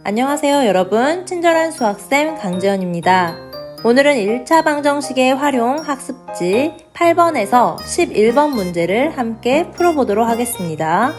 안녕하세요 여러분, 친절한 수학쌤 강재원입니다. 오늘은 1차 방정식의 활용 학습지 8번에서 11번 문제를 함께 풀어보도록 하겠습니다.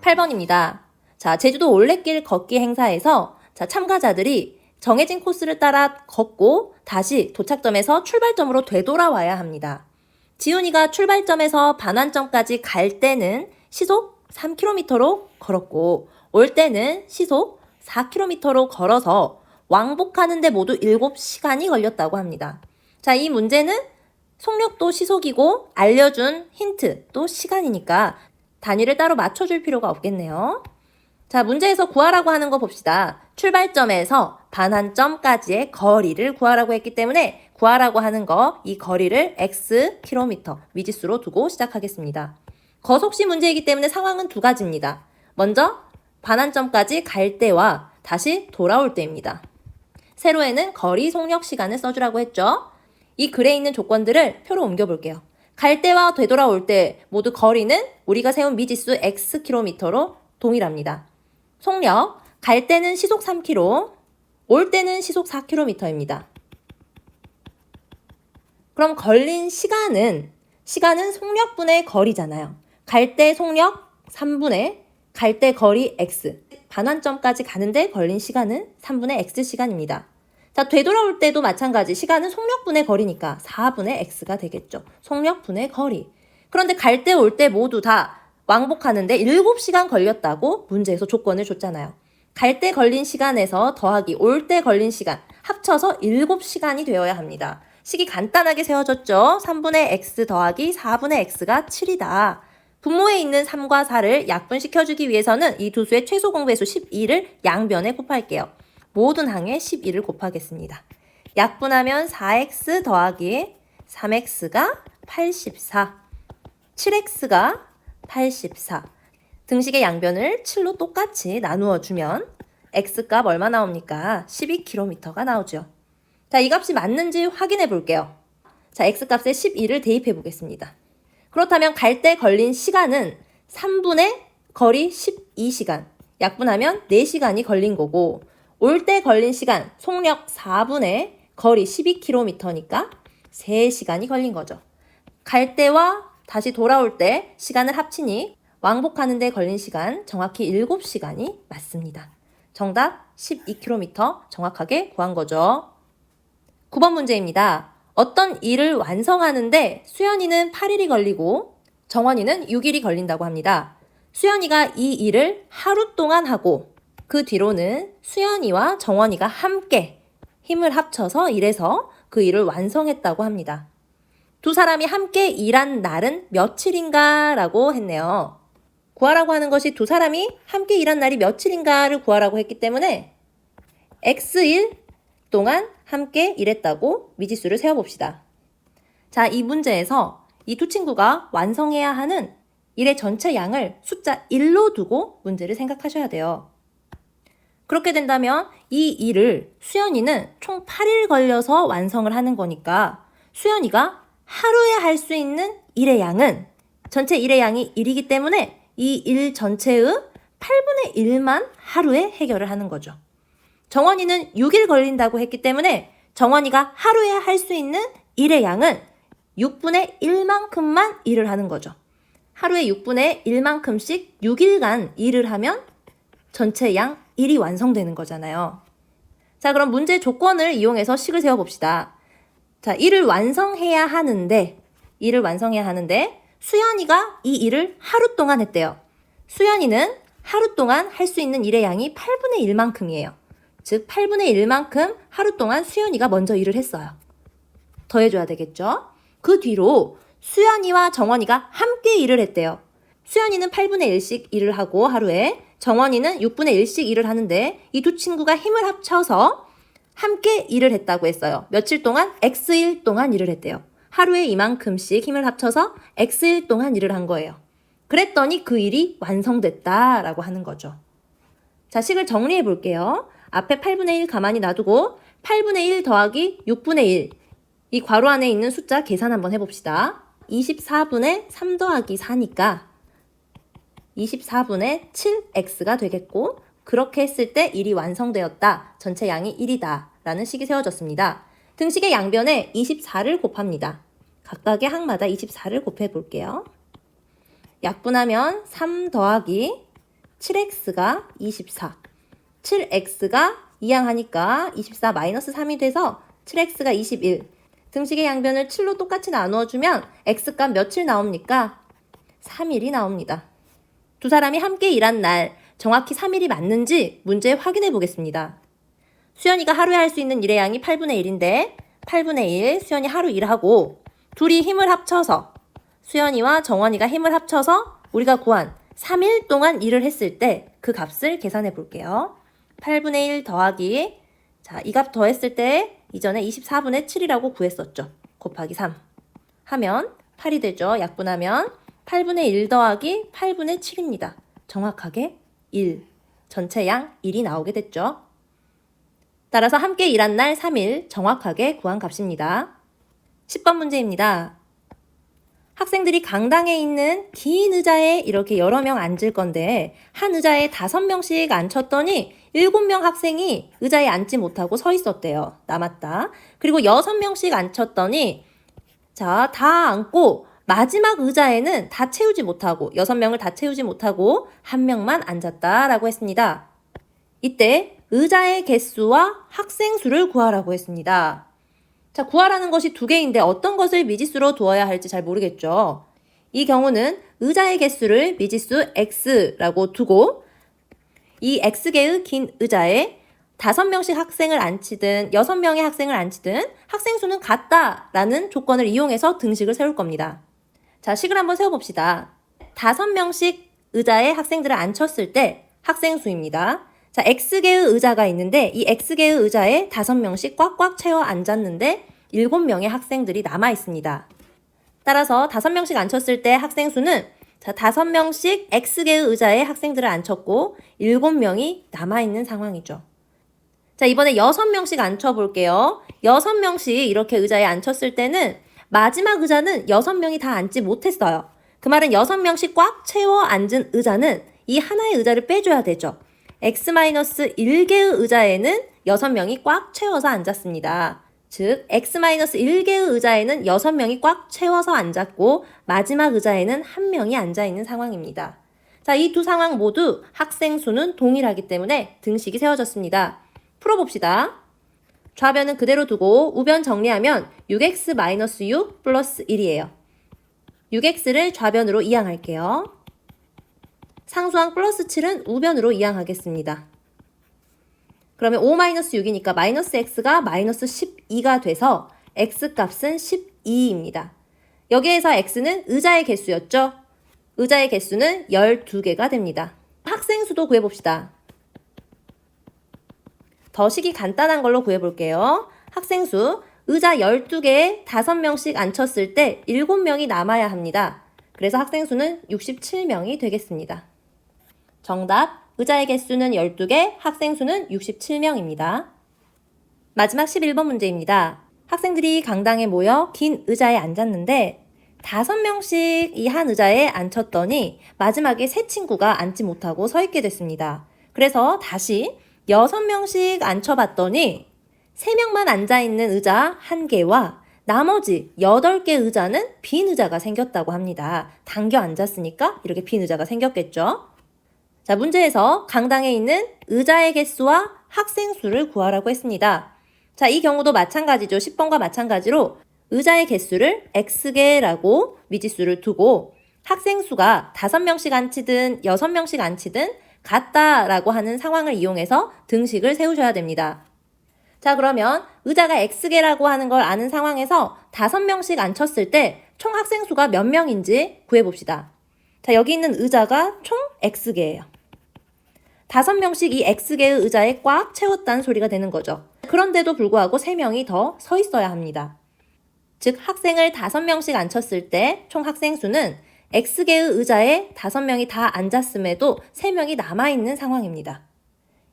8번입니다. 자, 제주도 올레길 걷기 행사에서 참가자들이 정해진 코스를 따라 걷고 다시 도착점에서 출발점으로 되돌아와야 합니다. 지훈이가 출발점에서 반환점까지 갈 때는 시속 3km로 걸었고 올 때는 시속 4km로 걸어서 왕복하는데 모두 7시간이 걸렸다고 합니다. 자, 이 문제는 속력도 시속이고 알려준 힌트도 시간이니까 단위를 따로 맞춰줄 필요가 없겠네요. 자, 문제에서 구하라고 하는 거 봅시다. 출발점에서 반환점까지의 거리를 구하라고 했기 때문에 구하라고 하는 거, 이 거리를 x km 미지수로 두고 시작하겠습니다. 거속시 문제이기 때문에 상황은 두 가지입니다. 먼저 반환점까지 갈 때와 다시 돌아올 때입니다. 세로에는 거리, 속력, 시간을 써주라고 했죠. 이 글에 있는 조건들을 표로 옮겨볼게요. 갈 때와 되돌아올 때 모두 거리는 우리가 세운 미지수 x km로 동일합니다. 속력, 갈 때는 시속 3km, 올 때는 시속 4km입니다. 그럼 걸린 시간은 속력분의 거리잖아요. 갈 때 속력 3분의 갈 때 거리 x, 반환점까지 가는데 걸린 시간은 3분의 x 시간입니다. 자, 되돌아올 때도 마찬가지. 시간은 속력분의 거리니까 4분의 x가 되겠죠. 속력분의 거리. 그런데 갈 때 올 때 모두 다 왕복하는데 7시간 걸렸다고 문제에서 조건을 줬잖아요. 갈 때 걸린 시간에서 더하기 올 때 걸린 시간 합쳐서 7시간이 되어야 합니다. 식이 간단하게 세워졌죠. 3분의 x 더하기 4분의 x가 7이다. 분모에 있는 3과 4를 약분시켜주기 위해서는 이 두 수의 최소 공배수 12를 양변에 곱할게요. 모든 항에 12를 곱하겠습니다. 약분하면 4x 더하기 3x가 84, 7x가 84. 등식의 양변을 7로 똑같이 나누어 주면 x값 얼마 나옵니까? 12km가 나오죠. 자, 이 값이 맞는지 확인해 볼게요. 자, x값에 12를 대입해 보겠습니다. 그렇다면 갈 때 걸린 시간은 3분의 거리 12시간, 약분하면 4시간이 걸린 거고 올 때 걸린 시간, 속력 4분의 거리 12km니까 3시간이 걸린 거죠. 갈 때와 다시 돌아올 때 시간을 합치니 왕복하는 데 걸린 시간 정확히 7시간이 맞습니다. 정답 12km 정확하게 구한 거죠. 9번 문제입니다. 어떤 일을 완성하는데 수연이는 8일이 걸리고 정원이는 6일이 걸린다고 합니다. 수연이가 이 일을 하루 동안 하고 그 뒤로는 수연이와 정원이가 함께 힘을 합쳐서 일해서 그 일을 완성했다고 합니다. 두 사람이 함께 일한 날은 며칠인가 라고 했네요. 구하라고 하는 것이 두 사람이 함께 일한 날이 며칠인가를 구하라고 했기 때문에 x일 동안 함께 일했다고 미지수를 세워봅시다. 자, 이 문제에서 이 두 친구가 완성해야 하는 일의 전체 양을 숫자 1로 두고 문제를 생각하셔야 돼요. 그렇게 된다면 이 일을 수연이는 총 8일 걸려서 완성을 하는 거니까 수연이가 하루에 할 수 있는 일의 양은 전체 일의 양이 1이기 때문에 이 일 전체의 8분의 1만 하루에 해결을 하는 거죠. 정원이는 6일 걸린다고 했기 때문에 정원이가 하루에 할 수 있는 일의 양은 6분의 1만큼만 일을 하는 거죠. 하루에 6분의 1만큼씩 6일간 일을 하면 전체 양 1이 완성되는 거잖아요. 자, 그럼 문제 조건을 이용해서 식을 세워봅시다. 자, 일을 완성해야 하는데 수연이가 이 일을 하루 동안 했대요. 수연이는 하루 동안 할 수 있는 일의 양이 8분의 1만큼이에요. 즉 8분의 1만큼 하루 동안 수연이가 먼저 일을 했어요. 더해줘야 되겠죠? 그 뒤로 수연이와 정원이가 함께 일을 했대요. 수연이는 8분의 1씩 일을 하고 하루에 정원이는 6분의 1씩 일을 하는데 이 두 친구가 힘을 합쳐서 함께 일을 했다고 했어요. 며칠 동안? x일 동안 일을 했대요. 하루에 이만큼씩 힘을 합쳐서 x일 동안 일을 한 거예요. 그랬더니 그 일이 완성됐다라고 하는 거죠. 자, 식을 정리해 볼게요. 앞에 8분의 1 가만히 놔두고 8분의 1 더하기 6분의 1, 이 괄호 안에 있는 숫자 계산 한번 해봅시다. 24분의 3 더하기 4니까 24분의 7x가 되겠고, 그렇게 했을 때 1이 완성되었다. 전체 양이 1이다. 라는 식이 세워졌습니다. 등식의 양변에 24를 곱합니다. 각각의 항마다 24를 곱해 볼게요. 약분하면 3 더하기 7x가 24. 7x가 이항하니까 24 마이너스 3이 돼서 7x가 21. 등식의 양변을 7로 똑같이 나누어주면 x값 며칠 나옵니까? 3일이 나옵니다. 두 사람이 함께 일한 날 정확히 3일이 맞는지 문제 확인해 보겠습니다. 수연이가 하루에 할 수 있는 일의 양이 8분의 1인데 8분의 1 수연이 하루 일하고 둘이 힘을 합쳐서 수연이와 정원이가 힘을 합쳐서 우리가 구한 3일 동안 일을 했을 때 그 값을 계산해 볼게요. 8분의 1 더하기 이 값 더했을 때 이전에 24분의 7이라고 구했었죠. 곱하기 3 하면 8이 되죠. 약분하면 8분의 1 더하기 8분의 7입니다. 정확하게 1. 전체 양 1이 나오게 됐죠. 따라서 함께 일한 날 3일 정확하게 구한 값입니다. 10번 문제입니다. 학생들이 강당에 있는 긴 의자에 이렇게 여러 명 앉을 건데 한 의자에 5명씩 앉혔더니 7명 학생이 의자에 앉지 못하고 서 있었대요. 남았다. 그리고 6명씩 앉혔더니 다 앉고 마지막 의자에는 다 채우지 못하고 6명을 다 채우지 못하고 1명만 앉았다라고 했습니다. 이때 의자의 개수와 학생 수를 구하라고 했습니다. 자, 구하라는 것이 두 개인데 어떤 것을 미지수로 두어야 할지 잘 모르겠죠. 이 경우는 의자의 개수를 미지수 x라고 두고 이 x개의 긴 의자에 5명씩 학생을 앉히든 6명의 학생을 앉히든 학생 수는 같다라는 조건을 이용해서 등식을 세울 겁니다. 자, 식을 한번 세워봅시다. 5명씩 의자에 학생들을 앉혔을 때 학생 수입니다. 자, X개의 의자가 있는데 이 X개의 의자에 5명씩 꽉꽉 채워 앉았는데 7명의 학생들이 남아 있습니다. 따라서 5명씩 앉혔을 때 학생 수는 5명씩 X개의 의자에 학생들을 앉혔고 7명이 남아 있는 상황이죠. 자, 이번에 6명씩 앉혀볼게요. 6명씩 이렇게 의자에 앉혔을 때는 마지막 의자는 6명이 다 앉지 못했어요. 그 말은 6명씩 꽉 채워 앉은 의자는 이 하나의 의자를 빼줘야 되죠. x-1개의 의자에는 6명이 꽉 채워서 앉았습니다. 즉 x-1개의 의자에는 6명이 꽉 채워서 앉았고 마지막 의자에는 1명이 앉아있는 상황입니다. 자, 이 두 상황 모두 학생 수는 동일하기 때문에 등식이 세워졌습니다. 풀어봅시다. 좌변은 그대로 두고 우변 정리하면 6x-6 플러스 1이에요. 6x를 좌변으로 이항할게요. 상수항 플러스 7은 우변으로 이항하겠습니다. 그러면 5-6이니까 마이너스 x가 마이너스 12가 돼서 x값은 12입니다. 여기에서 x는 의자의 개수였죠? 의자의 개수는 12개가 됩니다. 학생 수도 구해봅시다. 더식이 간단한 걸로 구해볼게요. 학생 수, 의자 12개에 5명씩 앉혔을 때 7명이 남아야 합니다. 그래서 학생 수는 67명이 되겠습니다. 정답, 의자의 개수는 12개, 학생 수는 67명입니다. 마지막 11번 문제입니다. 학생들이 강당에 모여 긴 의자에 앉았는데 5명씩 이 한 의자에 앉혔더니 마지막에 세 친구가 앉지 못하고 서 있게 됐습니다. 그래서 다시 6명씩 앉혀봤더니 3명만 앉아있는 의자 1개와 나머지 8개 의자는 빈 의자가 생겼다고 합니다. 당겨 앉았으니까 이렇게 빈 의자가 생겼겠죠. 자, 문제에서 강당에 있는 의자의 개수와 학생 수를 구하라고 했습니다. 자, 이 경우도 마찬가지죠. 10번과 마찬가지로 의자의 개수를 x개라고 미지수를 두고 학생 수가 5명씩 앉히든 6명씩 앉히든 같다라고 하는 상황을 이용해서 등식을 세우셔야 됩니다. 자, 그러면 의자가 x개라고 하는 걸 아는 상황에서 5명씩 앉혔을 때 총 학생 수가 몇 명인지 구해봅시다. 자, 여기 있는 의자가 총 x개예요. 5명씩 이 x개의 의자에 꽉 채웠다는 소리가 되는 거죠. 그런데도 불구하고 3명이 더 서 있어야 합니다. 즉 학생을 5명씩 앉혔을 때 총 학생 수는 x개의 의자에 5명이 다 앉았음에도 3명이 남아있는 상황입니다.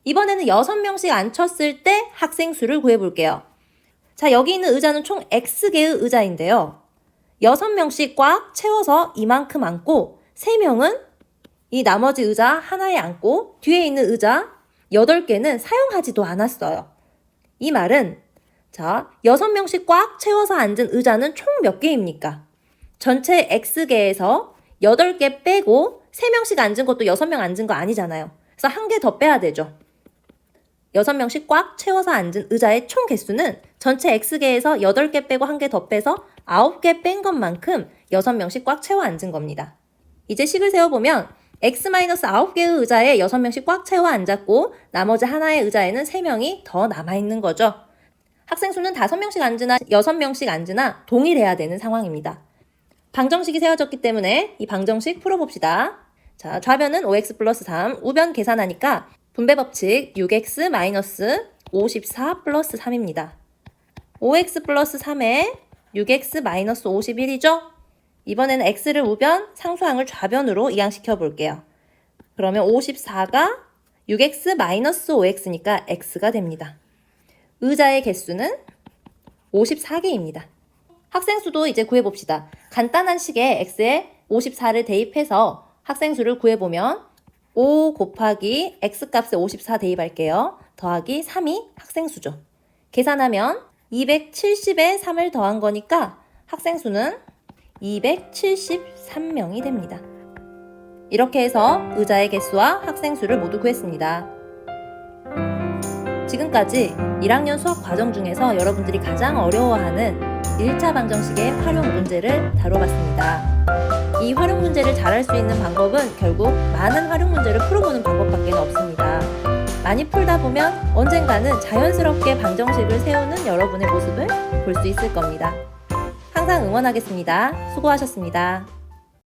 이번에는 6명씩 앉혔을 때 학생 수를 구해볼게요. 자, 여기 있는 의자는 총 x개의 의자인데요. 6명씩 꽉 채워서 이만큼 앉고 3명은 이 나머지 의자 하나에 앉고 뒤에 있는 의자 8개는 사용하지도 않았어요. 이 말은 자, 6명씩 꽉 채워서 앉은 의자는 총 몇 개입니까? 전체 X개에서 8개 빼고 3명씩 앉은 것도 6명 앉은 거 아니잖아요. 그래서 한 개 더 빼야 되죠. 6명씩 꽉 채워서 앉은 의자의 총 개수는 전체 X개에서 8개 빼고 한 개 더 빼서 9개 뺀 것만큼 6명씩 꽉 채워 앉은 겁니다. 이제 식을 세워보면 X-9개의 의자에 6명씩 꽉 채워 앉았고 나머지 하나의 의자에는 3명이 더 남아있는 거죠. 학생 수는 5명씩 앉으나 6명씩 앉으나 동일해야 되는 상황입니다. 방정식이 세워졌기 때문에 이 방정식 풀어봅시다. 자, 좌변은 5x 플러스 3, 우변 계산하니까 분배법칙 6x 마이너스 54 플러스 3입니다. 5x 플러스 3에 6x 마이너스 51이죠? 이번에는 x를 우변, 상수항을 좌변으로 이항시켜 볼게요. 그러면 54가 6x 마이너스 5x니까 x가 됩니다. 의자의 개수는 54개입니다. 학생 수도 이제 구해봅시다. 간단한 식에 x에 54를 대입해서 학생 수를 구해보면 5 곱하기 x값에 54 대입할게요. 더하기 3이 학생 수죠. 계산하면 270에 3을 더한 거니까 학생 수는 273명이 됩니다. 이렇게 해서 의자의 개수와 학생 수를 모두 구했습니다. 지금까지 1학년 수학 과정 중에서 여러분들이 가장 어려워하는 1차 방정식의 활용 문제를 다뤄봤습니다. 이 활용 문제를 잘할 수 있는 방법은 결국 많은 활용 문제를 풀어보는 방법밖에 없습니다. 많이 풀다 보면 언젠가는 자연스럽게 방정식을 세우는 여러분의 모습을 볼 수 있을 겁니다. 항상 응원하겠습니다. 수고하셨습니다.